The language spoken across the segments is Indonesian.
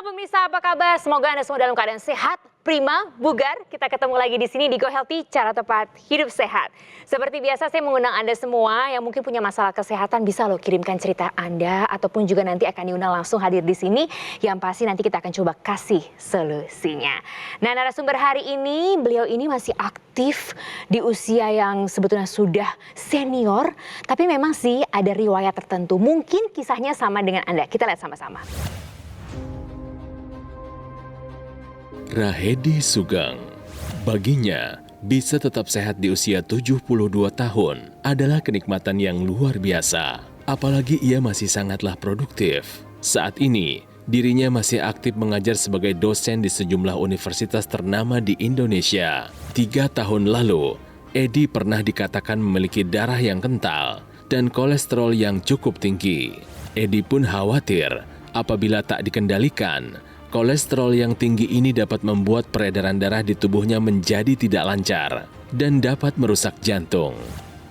Halo pemirsa, apa kabar? Semoga Anda semua dalam keadaan sehat, prima, bugar. Kita ketemu lagi di sini di Go Healthy, cara tepat hidup sehat. Seperti biasa saya mengundang Anda semua yang mungkin punya masalah kesehatan, bisa loh kirimkan cerita Anda ataupun juga nanti akan diundang langsung hadir di sini. Yang pasti nanti kita akan coba kasih solusinya. Nah, narasumber hari ini, beliau ini masih aktif di usia yang sebetulnya sudah senior, tapi memang sih ada riwayat tertentu. Mungkin kisahnya sama dengan Anda. Kita lihat sama-sama. Rahedi Sugeng, baginya bisa tetap sehat di usia 72 tahun adalah kenikmatan yang luar biasa. Apalagi ia masih sangatlah produktif. Saat ini, dirinya masih aktif mengajar sebagai dosen di sejumlah universitas ternama di Indonesia. 3 tahun lalu, Edi pernah dikatakan memiliki darah yang kental dan kolesterol yang cukup tinggi. Edi pun khawatir apabila tak dikendalikan, kolesterol yang tinggi ini dapat membuat peredaran darah di tubuhnya menjadi tidak lancar dan dapat merusak jantung.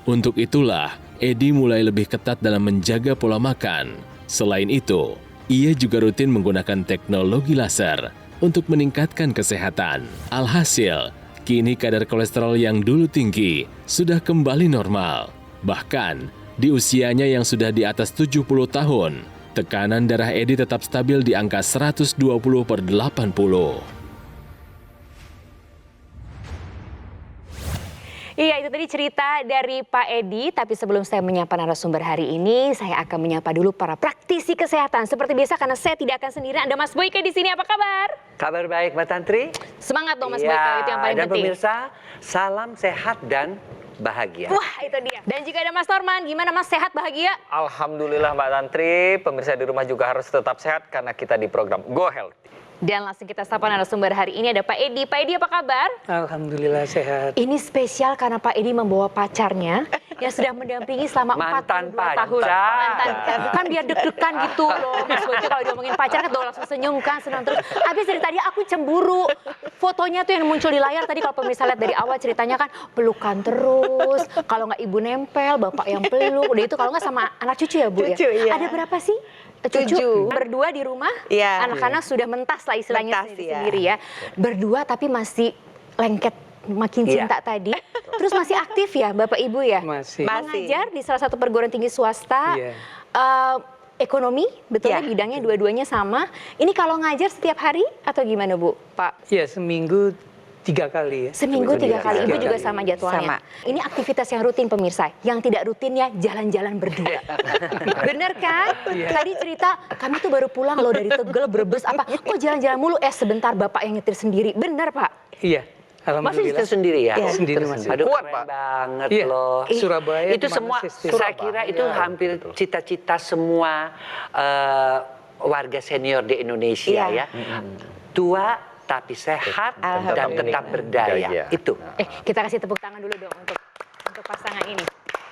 Untuk itulah, Edi mulai lebih ketat dalam menjaga pola makan. Selain itu, ia juga rutin menggunakan teknologi laser untuk meningkatkan kesehatan. Alhasil, kini kadar kolesterol yang dulu tinggi sudah kembali normal. Bahkan, di usianya yang sudah di atas 70 tahun, tekanan darah Edi tetap stabil di angka 120/80. Iya, itu tadi cerita dari Pak Edi. Tapi sebelum saya menyapa narasumber hari ini, saya akan menyapa dulu para praktisi kesehatan. Seperti biasa, karena saya tidak akan sendirian. Ada Mas Boyke di sini. Apa kabar? Kabar baik, Mbak Tantri. Semangat dong, Mas Boyke. Itu yang paling dan penting. pemirsa, salam sehat dan bahagia. Wah, itu dia. Dan juga ada Mas Norman. Gimana Mas, sehat, bahagia? Alhamdulillah Mbak Tantri, pemirsa di rumah juga harus tetap sehat karena kita di program Go Healthy. Dan langsung kita sapa narasumber hari ini, ada Pak Edi. Pak Edi, apa kabar? Alhamdulillah sehat. Ini spesial karena Pak Edi membawa pacarnya yang sudah mendampingi selama 42 tahun. Mantan. Kan biar deg-degan gitu loh. Mas Boyke kalau diomongin pacar kan langsung senyum kan, senang terus. Habis dari tadi aku cemburu. Fotonya tuh yang muncul di layar tadi, kalau pemirsa lihat dari awal ceritanya kan pelukan terus. Kalau nggak ibu nempel, bapak yang peluk. Udah itu kalau nggak sama anak cucu ya Bu? Cucu, ya? iya. Ada berapa sih? 7. Berdua di rumah, Iya. anak-anak sudah mentas lah istilahnya Mentas, sendiri ya. Berdua tapi masih lengket makin cinta tadi. Terus masih aktif ya Bapak Ibu ya? Masih. Mengajar di salah satu perguruan tinggi swasta. Iya. Ekonomi, betulnya Iya. bidangnya dua-duanya sama. Ini kalau ngajar setiap hari atau gimana Bu, Pak? Ya, seminggu 3 kali ya. Seminggu 3 kali, Ibu Tiga juga kali. sama jadwalnya. Sama. Ini aktivitas yang rutin pemirsa, yang tidak rutin ya jalan-jalan berdua. Bener kan? Tadi cerita, kami tuh baru pulang loh dari Tegel, Brebes, apa, kok jalan-jalan mulu? Sebentar Bapak yang nyetir sendiri, bener Pak? Iya. Masih Alhamdulillah. itu sendiri ya? Iya, sendiri Mas. Aduh, Kuat, keren Pak. banget Iya. loh. Surabaya Itu kemana semua, sih? saya kira itu hampir cita-cita semua warga senior di Indonesia Iya. ya. Tua tapi sehat dan tetap berdaya. Itu. Kita kasih tepuk tangan dulu dong untuk pasangan ini.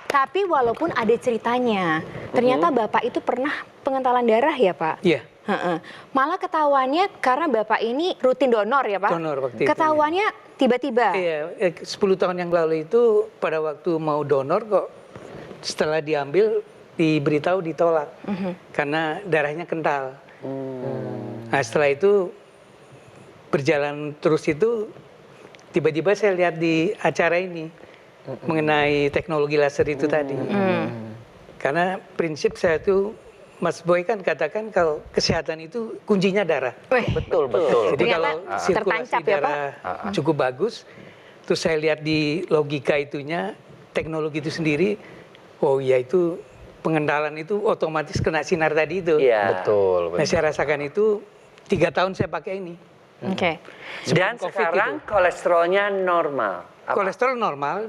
Tapi walaupun ada ceritanya, ternyata Bapak itu pernah pengentalan darah ya Pak? Iya. Heeh. Malah ketahuannya karena Bapak ini rutin donor ya Pak? Donor waktu itu, Ketahuannya tiba-tiba? Iya, 10 tahun yang lalu itu pada waktu mau donor kok setelah diambil diberitahu ditolak. Karena darahnya kental. Nah, setelah itu berjalan terus itu tiba-tiba saya lihat di acara ini mengenai teknologi laser itu tadi. Karena prinsip saya tuh Mas Boy kan katakan kalau kesehatan itu kuncinya darah. Betul. Jadi Ternyata kalau sirkulasi tertancap ya, Pak? darah cukup bagus, terus saya lihat di logika itunya teknologi itu sendiri, oh iya itu pengendalian itu otomatis kena sinar tadi itu. Iya. Betul. Nah saya rasakan itu 3 tahun saya pakai ini. Oke. Dan Sebelum COVID sekarang kolesterolnya normal. Kolesterol normal,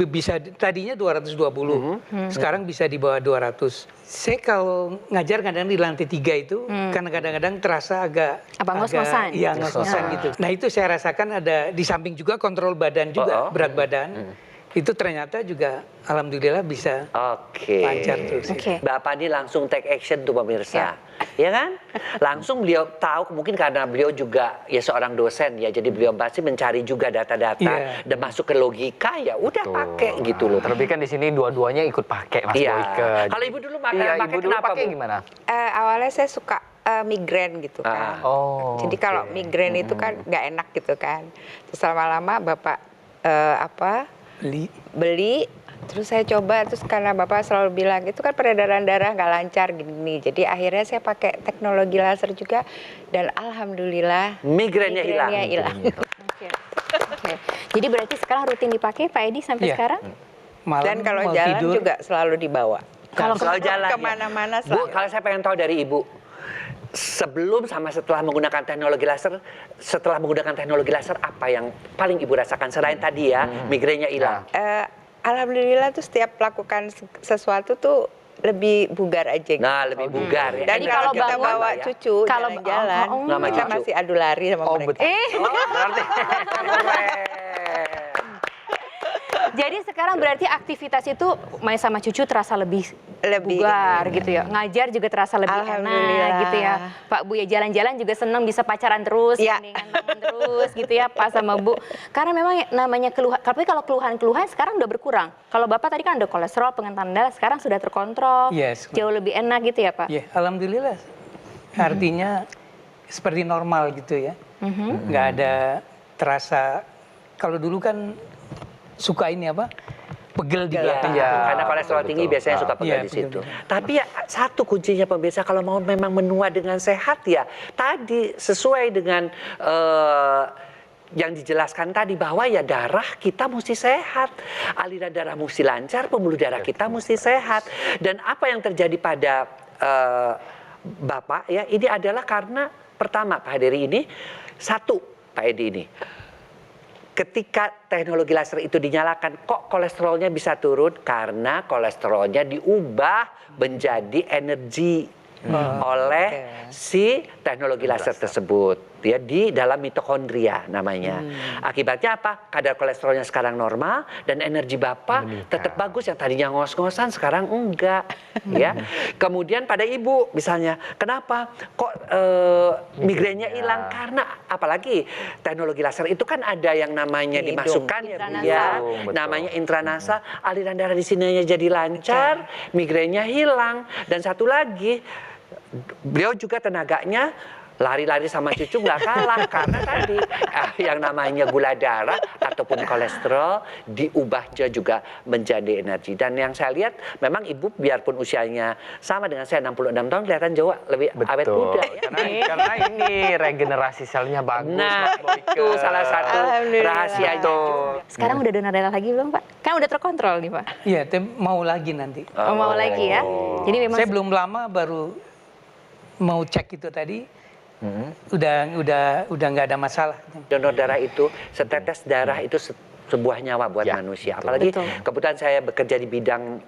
bisa tadinya 220, sekarang bisa di bawah 200. Saya kalau ngajar kadang di lantai 3 itu, karena kadang-kadang terasa agak ngos-ngosan? Iya, ngos-ngosan gitu. Nah itu saya rasakan ada di samping juga kontrol badan juga, berat badan. Itu ternyata juga alhamdulillah bisa lancar terus. Oke. Bapak ini langsung take action tuh pemirsa. Ya kan? Langsung beliau tahu, mungkin karena beliau juga ya seorang dosen ya, jadi beliau pasti mencari juga data-data dan masuk ke logika, ya udah pakai gitu loh. Terlebih kan di sini dua-duanya ikut pakai Mas Iya. Boyke. Kalau ibu dulu pakai Iya, ibu dulu kenapa pakai Bu? gimana? Awalnya saya suka migrain gitu kan. Oh, Jadi kalau migrain itu kan nggak enak gitu kan. Terus lama-lama Bapak beli, terus saya coba, terus karena Bapak selalu bilang itu kan peredaran darah nggak lancar gini. Jadi akhirnya saya pakai teknologi laser juga dan alhamdulillah Migrainnya hilang. Oke. Jadi berarti sekarang rutin dipakai Pak Edi sampai Iya. sekarang? Malam Dan kalau mau jalan tidur, juga selalu dibawa. Kalau jalan ya. Kemana-mana Bu, selalu. kalau saya pengen tahu dari Ibu, sebelum sama setelah menggunakan teknologi laser, apa yang paling Ibu rasakan selain tadi ya, migrainnya hilang? Alhamdulillah tuh setiap melakukan sesuatu tuh lebih bugar aja gitu. Nah, lebih bugar ya. Dan Jadi kalau kalau kita bangun, bawa ya. cucu Kalau jalan-jalan, Sama kita cucu. masih adu lari sama mereka. berarti Jadi sekarang berarti aktivitas itu main sama cucu terasa lebih Lebih bugar gitu ya. Ngajar juga terasa lebih enak Alhamdulillah. gitu ya. Pak Bu ya jalan-jalan juga senang bisa pacaran terus, Ya. gandengan tangan terus gitu ya Pak sama Bu. Karena memang namanya keluhan, tapi kalau keluhan-keluhan sekarang udah berkurang. Kalau Bapak tadi kan ada kolesterol, pengentalan darah, sekarang sudah terkontrol. Yes. Jauh lebih enak gitu ya Pak. ya alhamdulillah. Artinya seperti normal gitu ya. Nggak ada terasa, kalau dulu kan suka ini apa? Pegel di belakang. Iya. Karena kolesterol tinggi biasanya suka pegal Iya, di situ. betul. Tapi ya satu kuncinya pemirsa kalau mau memang menua dengan sehat ya tadi sesuai dengan yang dijelaskan tadi bahwa ya darah kita mesti sehat, aliran darah mesti lancar, pembuluh darah kita mesti sehat. Dan apa yang terjadi pada Bapak ya ini adalah karena pertama Pak Heri ini satu Pak Edi ini. Ketika teknologi laser itu dinyalakan, kok kolesterolnya bisa turun? Karena kolesterolnya diubah menjadi energi oleh si teknologi laser tersebut. Ya, di dalam mitokondria namanya. Akibatnya apa? Kadar kolesterolnya sekarang normal dan energi Bapak tetap bagus. Yang tadinya ngos-ngosan sekarang enggak. Ya. Kemudian pada Ibu misalnya, kenapa kok migrainnya hilang? Karena apalagi teknologi laser itu kan ada yang namanya Hidung. dimasukkan ya Bu ya, Betul. namanya intranasal, aliran darah di sininya jadi lancar, migrainnya hilang. Dan satu lagi, beliau juga tenaganya lari-lari sama cucu nggak kalah karena tadi yang namanya gula darah ataupun kolesterol diubah juga menjadi energi. Dan yang saya lihat memang Ibu biarpun usianya sama dengan saya 66 tahun kelihatan jauh lebih awet muda ya. karena ini regenerasi selnya bagus. Nah, Mas Boyke. itu salah satu Alhamdulillah. rahasianya juga. Sekarang udah donor darah lagi belum Pak? Kan udah terkontrol nih Pak. Iya, mau lagi nanti. Oh, mau lagi ya. Jadi memang Saya belum lama baru mau cek itu tadi. Udah nggak ada masalah. Donor darah itu, setetes darah itu sebuah nyawa buat Ya, manusia. betul. Apalagi Betul. kebetulan saya bekerja di bidang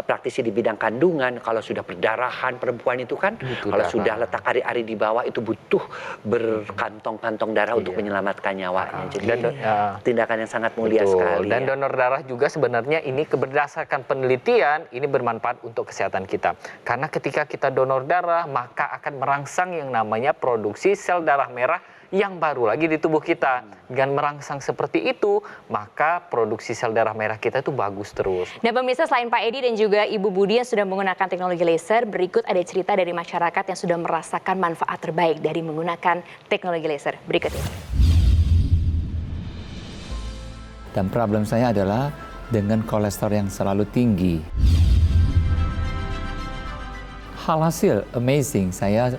praktisi di bidang kandungan. Kalau sudah perdarahan perempuan itu kan, Butuh kalau darah. sudah letak ari-ari di bawah itu butuh berkantong-kantong darah untuk menyelamatkan nyawanya. Jadi Dan, tindakan yang sangat mulia Betul. sekali. Dan ya. donor darah juga sebenarnya ini berdasarkan penelitian ini bermanfaat untuk kesehatan kita. Karena ketika kita donor darah maka akan merangsang yang namanya produksi sel darah merah yang baru lagi di tubuh kita. Dengan merangsang seperti itu maka produksi sel darah merah kita itu bagus terus. Dan pemirsa selain Pak Edi dan juga Ibu Budi yang sudah menggunakan teknologi laser, berikut ada cerita dari masyarakat yang sudah merasakan manfaat terbaik dari menggunakan teknologi laser. Berikut ini. Dan problem saya adalah dengan kolesterol yang selalu tinggi. Hasil amazing, saya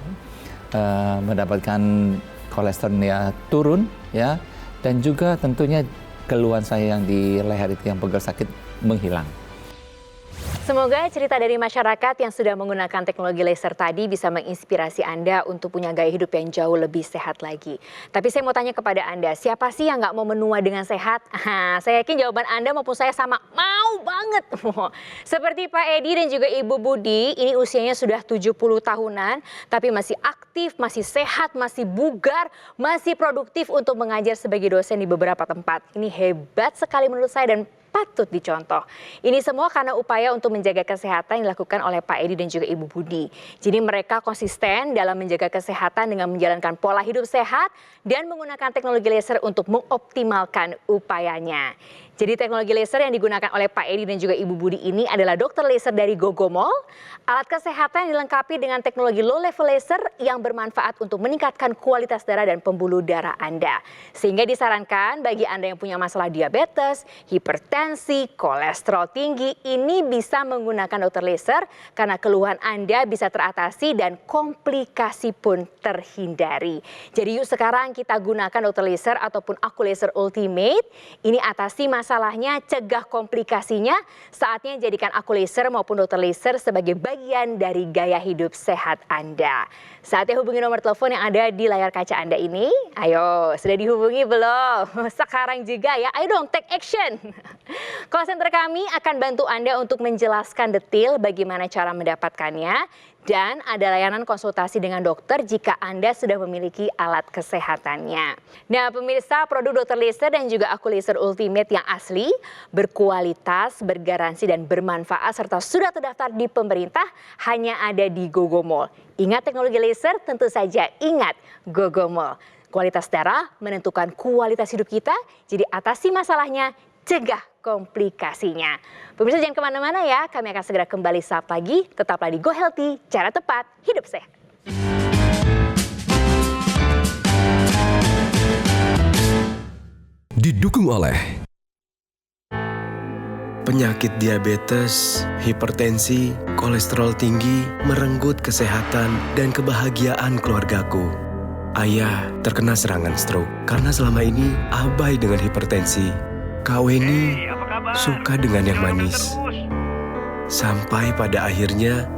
mendapatkan kolesterolnya turun ya, dan juga tentunya keluhan saya yang di leher itu yang pegel sakit menghilang. Semoga cerita dari masyarakat yang sudah menggunakan teknologi laser tadi bisa menginspirasi Anda untuk punya gaya hidup yang jauh lebih sehat lagi. Tapi saya mau tanya kepada Anda, siapa sih yang nggak mau menua dengan sehat? Saya yakin jawaban Anda maupun saya sama, mau banget. Seperti Pak Edi dan juga Ibu Budi, ini usianya sudah 70 tahunan, tapi masih aktif, masih sehat, masih bugar, masih produktif untuk mengajar sebagai dosen di beberapa tempat. Ini hebat sekali menurut saya dan patut dicontoh. Ini semua karena upaya untuk menjaga kesehatan yang dilakukan oleh Pak Edi dan juga Ibu Budi. Jadi mereka konsisten dalam menjaga kesehatan dengan menjalankan pola hidup sehat dan menggunakan teknologi laser untuk mengoptimalkan upayanya. Jadi teknologi laser yang digunakan oleh Pak Edi dan juga Ibu Budi ini adalah dokter laser dari Gogomol. Alat kesehatan yang dilengkapi dengan teknologi low level laser yang bermanfaat untuk meningkatkan kualitas darah dan pembuluh darah Anda. Sehingga disarankan bagi Anda yang punya masalah diabetes, hipertensi, kolesterol tinggi, ini bisa menggunakan dokter laser karena keluhan Anda bisa teratasi dan komplikasi pun terhindari. Jadi yuk sekarang kita gunakan dokter laser ataupun Aku Laser Ultimate. Ini atasi masalahnya, cegah komplikasinya. Saatnya jadikan Aku Laser maupun dokter laser sebagai bagian dari gaya hidup sehat Anda. Saatnya hubungi nomor telepon yang ada di layar kaca Anda ini. Ayo, sudah dihubungi belum? Sekarang juga ya, ayo dong take action. Call center kami akan bantu Anda untuk menjelaskan detail bagaimana cara mendapatkannya. Dan ada layanan konsultasi dengan dokter jika Anda sudah memiliki alat kesehatannya. Nah pemirsa, produk dokter laser dan juga Aku Laser Ultimate yang asli, berkualitas, bergaransi dan bermanfaat serta sudah terdaftar di pemerintah hanya ada di Gogomol. Ingat teknologi laser, tentu saja ingat Gogomol. Kualitas darah menentukan kualitas hidup kita, jadi atasi masalahnya, cegah komplikasinya. Pemirsa jangan kemana-mana ya, kami akan segera kembali saat lagi. Tetaplah di Go Healthy, cara tepat, hidup sehat. Didukung oleh penyakit diabetes, hipertensi, kolesterol tinggi, merenggut kesehatan dan kebahagiaan keluargaku. Ayah terkena serangan stroke karena selama ini abai dengan hipertensi. Kak Weni suka dengan yang manis. Sampai pada akhirnya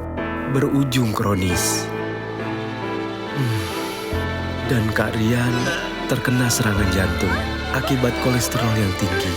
berujung kronis. Dan Kak Rian terkena serangan jantung akibat kolesterol yang tinggi.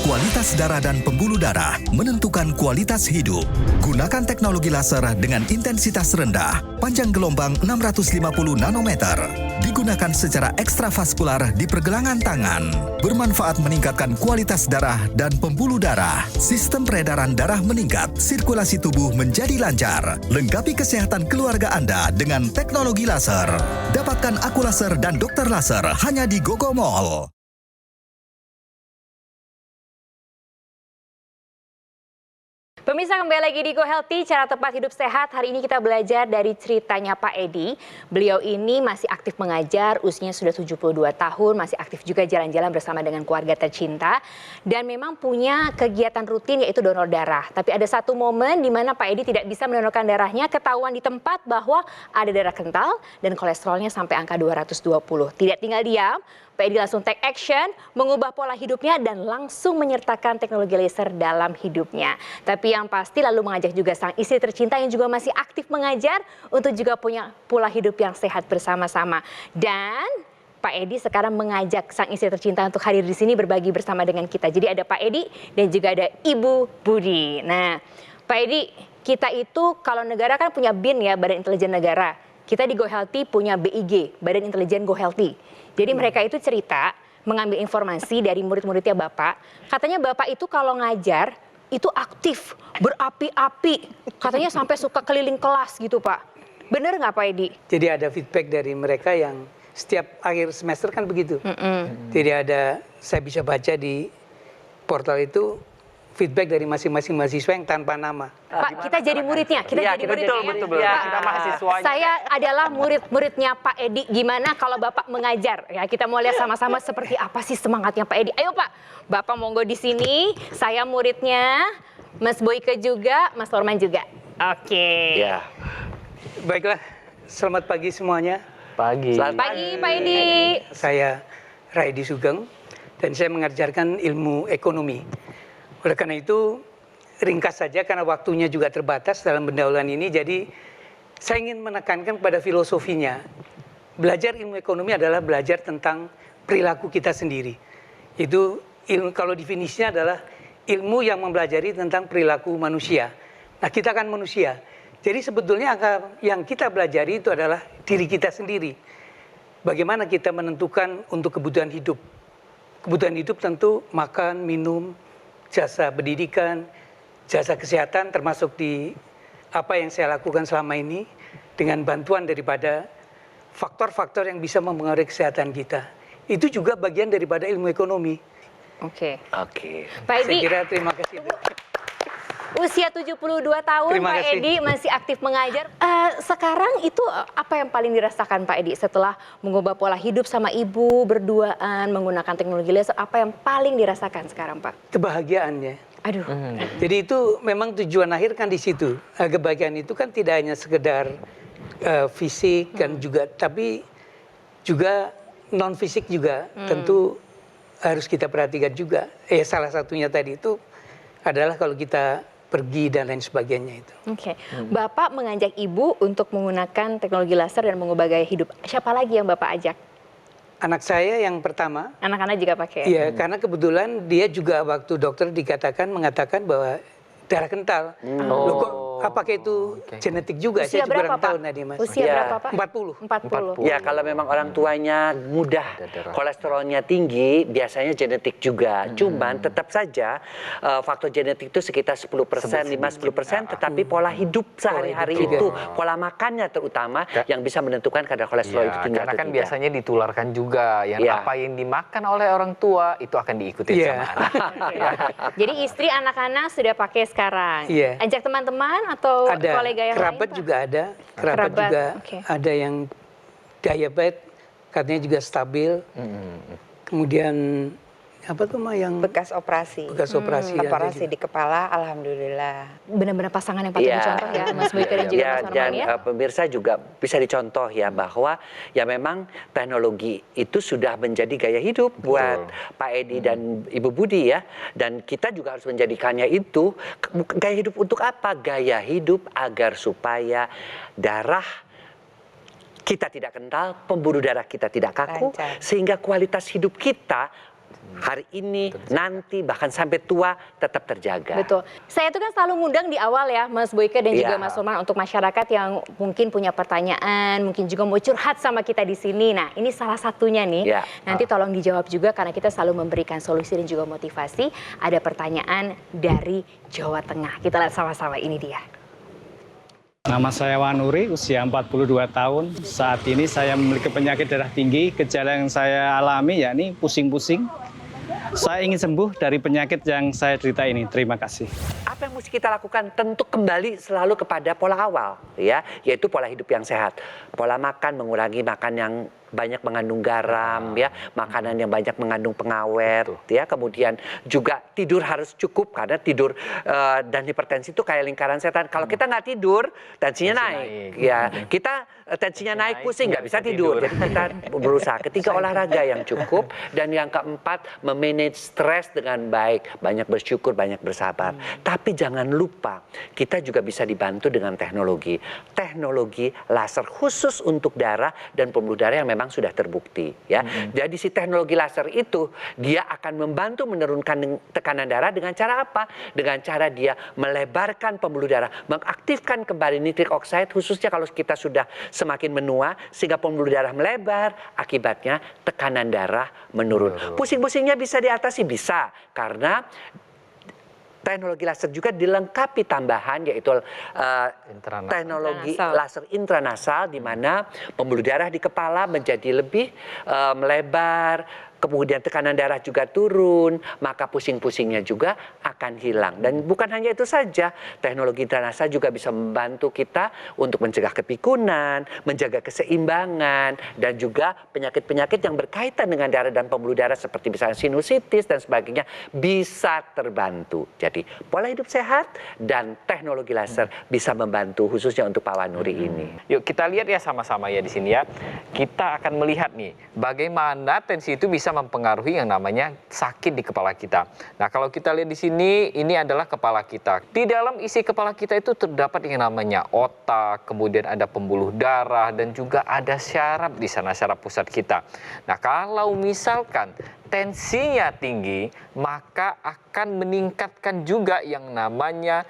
Kualitas darah dan pembuluh darah menentukan kualitas hidup. Gunakan teknologi laser dengan intensitas rendah, panjang gelombang 650 nanometer. Digunakan secara ekstravaskular di pergelangan tangan. Bermanfaat meningkatkan kualitas darah dan pembuluh darah. Sistem peredaran darah meningkat, sirkulasi tubuh menjadi lancar. Lengkapi kesehatan keluarga Anda dengan teknologi laser. Dapatkan Aku Laser dan Dokter Laser hanya di Gogomol. Pemirsa kembali lagi di Go Healthy, cara tepat hidup sehat. Hari ini kita belajar dari ceritanya Pak Edi. Beliau ini masih aktif mengajar, usianya sudah 72 tahun, masih aktif juga jalan-jalan bersama dengan keluarga tercinta. Dan memang punya kegiatan rutin yaitu donor darah. Tapi ada satu momen di mana Pak Edi tidak bisa mendonorkan darahnya, ketahuan di tempat bahwa ada darah kental dan kolesterolnya sampai angka 220. Tidak tinggal diam, Pak Edi langsung take action, mengubah pola hidupnya dan langsung menyertakan teknologi laser dalam hidupnya. Tapi yang pasti lalu mengajak juga sang istri tercinta yang juga masih aktif mengajar untuk juga punya pola hidup yang sehat bersama-sama. Dan Pak Edi sekarang mengajak sang istri tercinta untuk hadir di sini berbagi bersama dengan kita. Jadi ada Pak Edi dan juga ada Ibu Budi. Nah, Pak Edi, kita itu kalau negara kan punya BIN ya, Badan Intelijen Negara. Kita di Go Healthy punya BIG, Badan Intelijen Go Healthy. Jadi mereka itu cerita, mengambil informasi dari murid-muridnya Bapak. Katanya Bapak itu kalau ngajar, itu aktif, berapi-api. Katanya sampai suka keliling kelas gitu Pak. Bener nggak Pak Edi? Jadi ada feedback dari mereka yang setiap akhir semester kan begitu. Jadi ada, saya bisa baca di portal itu, feedback dari masing-masing mahasiswa yang tanpa nama. Pak, kita jadi muridnya. Kita jadi muridnya. Betul. Kita mahasiswanya. Saya adalah murid-muridnya Pak Edi. Gimana kalau Bapak mengajar? Ya, kita mau lihat sama-sama seperti apa sih semangatnya Pak Edi. Ayo Pak, Bapak monggo di sini. Saya muridnya, Mas Boyke juga, Mas Norman juga. Oke. Ya. Baiklah, selamat pagi semuanya. Pagi. Selamat pagi Pak Edi. Saya Raidi Sugeng dan saya mengajarkan ilmu ekonomi. Oleh karena itu, ringkas saja karena waktunya juga terbatas dalam pendahuluan ini, jadi saya ingin menekankan pada filosofinya. Belajar ilmu ekonomi adalah belajar tentang perilaku kita sendiri. Itu ilmu, kalau definisinya adalah ilmu yang mempelajari tentang perilaku manusia. Nah, kita kan manusia. Jadi sebetulnya yang kita pelajari itu adalah diri kita sendiri. Bagaimana kita menentukan untuk kebutuhan hidup. Kebutuhan hidup tentu makan, minum, jasa pendidikan, jasa kesehatan termasuk di apa yang saya lakukan selama ini dengan bantuan daripada faktor-faktor yang bisa mempengaruhi kesehatan kita. itu juga bagian daripada ilmu ekonomi. Oke. Oke. Pak Saya Edi, kira terima kasih. usia 72 tahun Terima Pak kasih. Edi masih aktif mengajar. Sekarang itu apa yang paling dirasakan Pak Edi setelah mengubah pola hidup sama ibu berduaan menggunakan teknologi laser? Apa yang paling dirasakan sekarang Pak? Kebahagiaannya. Aduh. Jadi itu memang tujuan akhir kan di situ. Kebahagiaan itu kan tidak hanya sekedar fisik kan juga, tapi juga non fisik juga tentu harus kita perhatikan juga. Salah satunya tadi itu adalah kalau kita pergi dan lain sebagainya itu. Oke. Bapak mengajak ibu untuk menggunakan teknologi laser dan mengubah gaya hidup. Siapa lagi yang Bapak ajak? Anak saya yang pertama, Anak-anak juga pakai? iya, karena kebetulan dia juga waktu dokter mengatakan bahwa darah kental. Loh kok apakah itu genetik juga? Usia Saya juga berapa kurang tahu Pak? Nadia Mas. Usia Ya. berapa Pak? 40. 40. Ya kalau memang orang tuanya mudah, kolesterolnya tinggi, biasanya genetik juga. Cuman tetap saja faktor genetik itu sekitar 10%, 5-10%, tetapi pola hidup sehari-hari itu, pola makannya terutama yang bisa menentukan kadar kolesterol itu tinggi karena atau kan tidak. biasanya ditularkan juga, yang Ya. apa yang dimakan oleh orang tua itu akan diikuti sama anak. Jadi istri, anak-anak sudah pakai sekarang. Iya. Ajak teman-teman atau Ada kolega yang kerabat lain? Pak? juga ada, kerabat Kerabat, juga oke. ada yang diabetes katanya juga stabil. Kemudian apa tuh mah yang Bekas operasi. bekas operasi ada Operasi juga. di kepala, alhamdulillah. Benar-benar pasangan yang patut Iya. dicontoh ya, Mas Boyke dan juga Ya, Mas dan Arman ya. pemirsa juga bisa dicontoh ya bahwa ya memang teknologi itu sudah menjadi gaya hidup buat Pak Edi dan Ibu Budi ya. Dan kita juga harus menjadikannya itu gaya hidup untuk apa? Gaya hidup agar supaya darah kita tidak kental, pembuluh darah kita tidak kaku, Lancar. sehingga kualitas hidup kita hari ini, nanti, bahkan sampai tua tetap terjaga. Betul. Saya itu kan selalu ngundang di awal ya, Mas Boyke dan juga Iya. Mas Arman untuk masyarakat yang mungkin punya pertanyaan, mungkin juga mau curhat sama kita di sini. Nah, ini salah satunya nih. Iya. Nanti tolong dijawab juga karena kita selalu memberikan solusi dan juga motivasi. Ada pertanyaan dari Jawa Tengah. Kita lihat sama-sama, ini dia. Nama saya Wanuri, usia 42 tahun. Saat ini saya memiliki penyakit darah tinggi. Gejala yang saya alami yakni pusing-pusing. Saya ingin sembuh dari penyakit yang saya derita ini. Terima kasih. Apa yang mesti kita lakukan? Tentu kembali selalu kepada pola awal, ya, yaitu pola hidup yang sehat. Pola makan, mengurangi makan yang banyak mengandung garam, ya, makanan yang banyak mengandung pengawet, ya. Kemudian juga tidur harus cukup karena tidur dan hipertensi itu kayak lingkaran setan. Kalau kita nggak tidur, tensinya naik. Ya, kita tensinya naik, pusing, nggak bisa tidur. Jadi kita berusaha. Ketiga, olahraga yang cukup, dan yang keempat, memanage stres dengan baik, banyak bersyukur, banyak bersabar. Tapi jangan lupa, kita juga bisa dibantu dengan teknologi. Teknologi laser khusus untuk darah dan pembuluh darah yang memang sudah terbukti, ya. Jadi si teknologi laser itu dia akan membantu menurunkan tekanan darah dengan cara apa? Dengan cara dia melebarkan pembuluh darah, mengaktifkan kembali nitrik oxide, khususnya kalau kita sudah semakin menua sehingga pembuluh darah melebar, akibatnya tekanan darah menurun. Pusing-pusingnya bisa diatasi, bisa, karena teknologi laser juga dilengkapi tambahan yaitu teknologi laser intranasal, di mana pembuluh darah di kepala menjadi lebih melebar, kemudian tekanan darah juga turun, maka pusing-pusingnya juga akan hilang. Dan bukan hanya itu saja, teknologi intranasal juga bisa membantu kita untuk mencegah kepikunan, menjaga keseimbangan, dan juga penyakit-penyakit yang berkaitan dengan darah dan pembuluh darah seperti misalnya sinusitis dan sebagainya bisa terbantu. Jadi pola hidup sehat dan teknologi laser bisa membantu khususnya untuk Pak Wanuri ini. Yuk kita lihat ya sama-sama ya di sini ya. Kita akan melihat nih bagaimana tensi itu bisa mempengaruhi yang namanya sakit di kepala kita. Nah, kalau kita lihat di sini, ini adalah kepala kita. Di dalam isi kepala kita itu terdapat yang namanya otak, kemudian ada pembuluh darah, dan juga ada syaraf di sana, syaraf pusat kita. Nah, kalau misalkan tensinya tinggi, maka akan meningkatkan juga yang namanya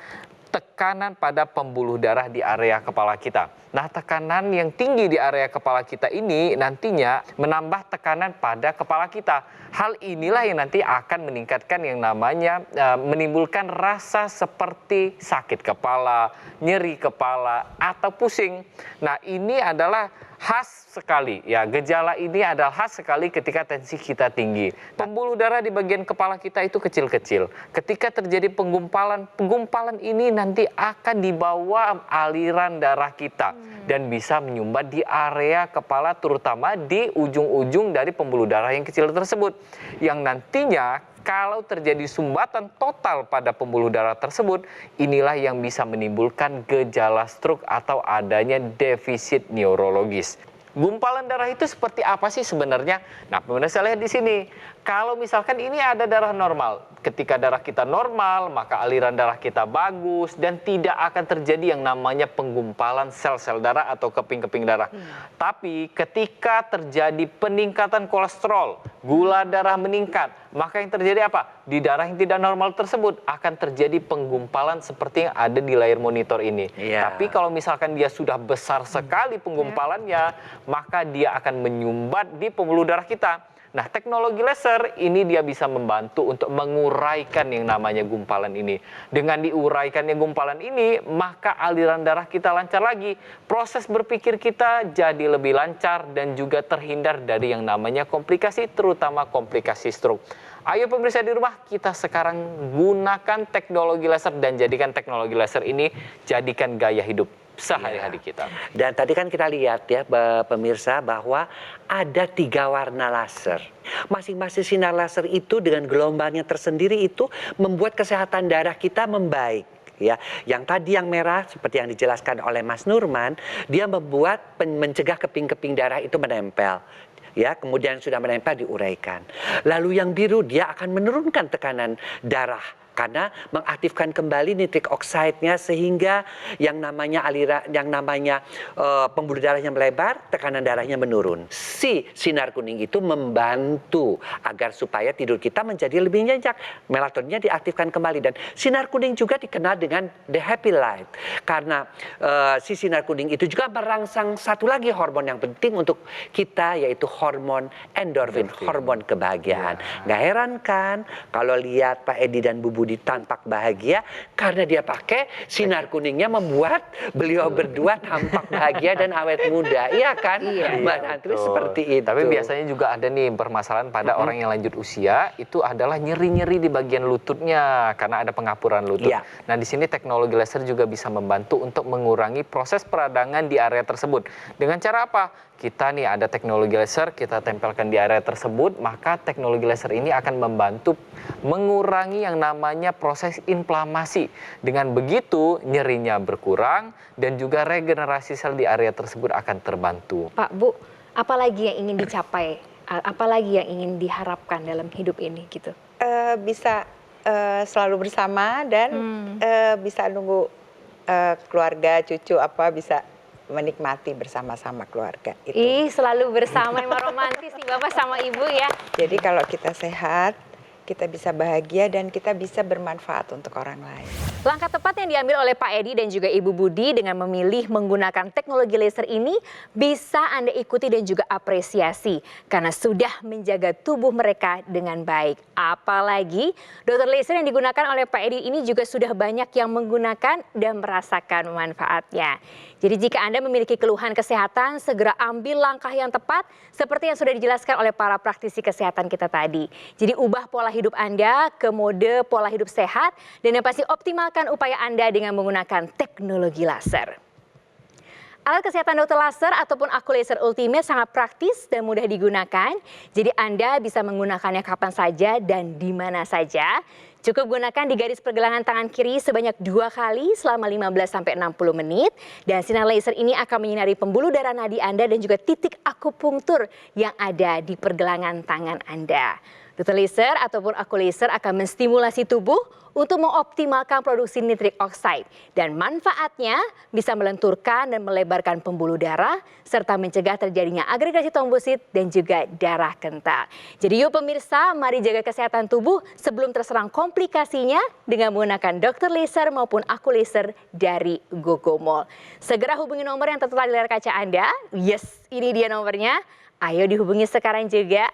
tekanan pada pembuluh darah di area kepala kita. Nah, tekanan yang tinggi di area kepala kita ini nantinya menambah tekanan pada kepala kita. Hal inilah yang nanti akan meningkatkan yang namanya menimbulkan rasa seperti sakit kepala, nyeri kepala, atau pusing. Nah, ini adalah khas sekali ya, gejala ini adalah khas sekali ketika tensi kita tinggi. Pembuluh darah di bagian kepala kita itu kecil-kecil. Ketika terjadi penggumpalan ini nanti akan dibawa aliran darah kita dan bisa menyumbat di area kepala, terutama di ujung-ujung dari pembuluh darah yang kecil tersebut, yang nantinya kalau terjadi sumbatan total pada pembuluh darah tersebut, inilah yang bisa menimbulkan gejala stroke atau adanya defisit neurologis. Gumpalan darah itu seperti apa sih sebenarnya? Nah, pemirsa lihat di sini. Kalau misalkan ini ada darah normal, ketika darah kita normal, maka aliran darah kita bagus dan tidak akan terjadi yang namanya penggumpalan sel-sel darah atau keping-keping darah. Tapi ketika terjadi peningkatan kolesterol, gula darah meningkat, maka yang terjadi apa? Di darah yang tidak normal tersebut akan terjadi penggumpalan seperti yang ada di layar monitor ini. Tapi kalau misalkan dia sudah besar sekali penggumpalannya, maka dia akan menyumbat di pembuluh darah kita. Nah, teknologi laser ini dia bisa membantu untuk menguraikan yang namanya gumpalan ini. Dengan diuraikannya gumpalan ini, maka aliran darah kita lancar lagi. Proses berpikir kita jadi lebih lancar dan juga terhindar dari yang namanya komplikasi, terutama komplikasi stroke. Ayo pemirsa di rumah, kita sekarang gunakan teknologi laser dan jadikan teknologi laser ini jadikan gaya hidup sehari-hari kita. Dan tadi kan kita lihat ya pemirsa bahwa ada 3 warna laser. Masing-masing sinar laser itu dengan gelombangnya tersendiri itu membuat kesehatan darah kita membaik. Ya, yang tadi yang merah seperti yang dijelaskan oleh Mas Nurman, dia membuat mencegah keping-keping darah itu menempel. Ya, kemudian sudah menempel diuraikan. Lalu yang biru dia akan menurunkan tekanan darah karena mengaktifkan kembali nitrik oxide-nya sehingga yang namanya pembuluh darahnya melebar, tekanan darahnya menurun. Si sinar kuning itu membantu agar supaya tidur kita menjadi lebih nyenyak, melatoninnya diaktifkan kembali. Dan sinar kuning juga dikenal dengan the happy light karena si sinar kuning itu juga merangsang satu lagi hormon yang penting untuk kita, yaitu hormon endorfin, hormon kebahagiaan. Nggak heran kan kalau lihat Pak Edi dan Bu Budi tampak bahagia karena dia pakai sinar kuningnya membuat beliau berdua tampak bahagia dan awet muda. Iya kan? Mbak Nantri seperti itu. Tapi biasanya juga ada nih permasalahan pada orang yang lanjut usia, itu adalah nyeri-nyeri di bagian lututnya karena ada pengapuran lutut. Nah, di sini teknologi laser juga bisa membantu untuk mengurangi proses peradangan di area tersebut. Dengan cara apa? Kita nih ada teknologi laser, kita tempelkan di area tersebut, maka teknologi laser ini akan membantu mengurangi yang namanya proses inflamasi. Dengan begitu nyerinya berkurang dan juga regenerasi sel di area tersebut akan terbantu. Pak, Bu, apalagi yang ingin dicapai, apalagi yang ingin diharapkan dalam hidup ini gitu? Bisa selalu bersama dan bisa nunggu keluarga, cucu bisa menikmati bersama-sama keluarga itu. Selalu bersama, emang romantis nih Bapak sama Ibu ya. Jadi kalau kita sehat, kita bisa bahagia dan kita bisa bermanfaat untuk orang lain. Langkah tepat yang diambil oleh Pak Edi dan juga Ibu Budi dengan memilih menggunakan teknologi laser ini bisa Anda ikuti dan juga apresiasi karena sudah menjaga tubuh mereka dengan baik. Apalagi dokter laser yang digunakan oleh Pak Edi ini juga sudah banyak yang menggunakan dan merasakan manfaatnya. Jadi jika Anda memiliki keluhan kesehatan, segera ambil langkah yang tepat seperti yang sudah dijelaskan oleh para praktisi kesehatan kita tadi. Jadi ubah pola hidup Anda ke mode pola hidup sehat dan yang pasti optimalkan upaya Anda dengan menggunakan teknologi laser. Alat kesehatan dokter laser ataupun Aku Laser Ultimate sangat praktis dan mudah digunakan. Jadi Anda bisa menggunakannya kapan saja dan di mana saja. Cukup gunakan di garis pergelangan tangan kiri sebanyak 2 kali selama 15-60 menit. Dan sinar laser ini akan menyinari pembuluh darah nadi Anda dan juga titik akupunktur yang ada di pergelangan tangan Anda. Dr. Laser ataupun Aku Laser akan menstimulasi tubuh untuk mengoptimalkan produksi nitrik oxide dan manfaatnya bisa melenturkan dan melebarkan pembuluh darah serta mencegah terjadinya agregasi trombosit dan juga darah kental. Jadi yuk pemirsa, mari jaga kesehatan tubuh sebelum terserang komplikasinya dengan menggunakan Dr. Laser maupun Aku Laser dari Gogomol. Segera hubungi nomor yang tertera di layar kaca Anda. Yes, ini dia nomornya. Ayo dihubungi sekarang juga.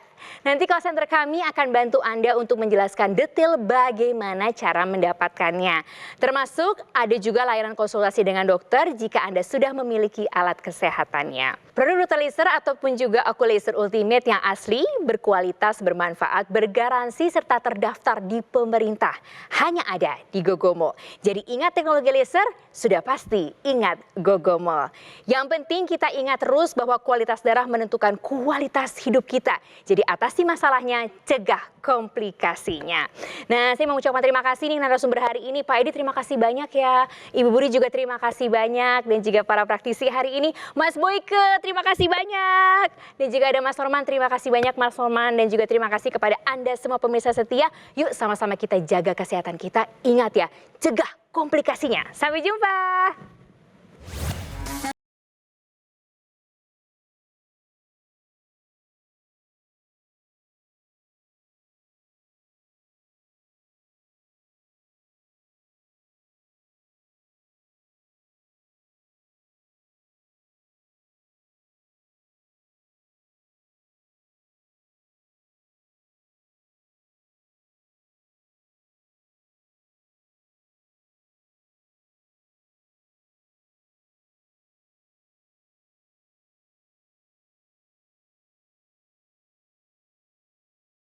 Nanti call center kami akan bantu Anda untuk menjelaskan detail bagaimana cara mendapatkannya. Termasuk ada juga layanan konsultasi dengan dokter jika Anda sudah memiliki alat kesehatannya. Produk Dr. Laser ataupun juga Aku Laser Ultimate yang asli, berkualitas, bermanfaat, bergaransi serta terdaftar di pemerintah. Hanya ada di Gogomol. Jadi ingat teknologi laser, sudah pasti ingat Gogomol. Yang penting kita ingat terus bahwa kualitas darah menentukan kualitas hidup kita. Jadi atasi masalahnya, cegah komplikasinya. Nah, saya mengucapkan terima kasih nih narasumber hari ini. Pak Edi terima kasih banyak ya. Ibu Budi juga terima kasih banyak. Dan juga para praktisi hari ini. Mas Boyke terima kasih banyak. Dan juga ada Mas Norman, terima kasih banyak Mas Norman. Dan juga terima kasih kepada Anda semua pemirsa setia. Yuk sama-sama kita jaga kesehatan kita. Ingat ya, cegah komplikasinya. Sampai jumpa.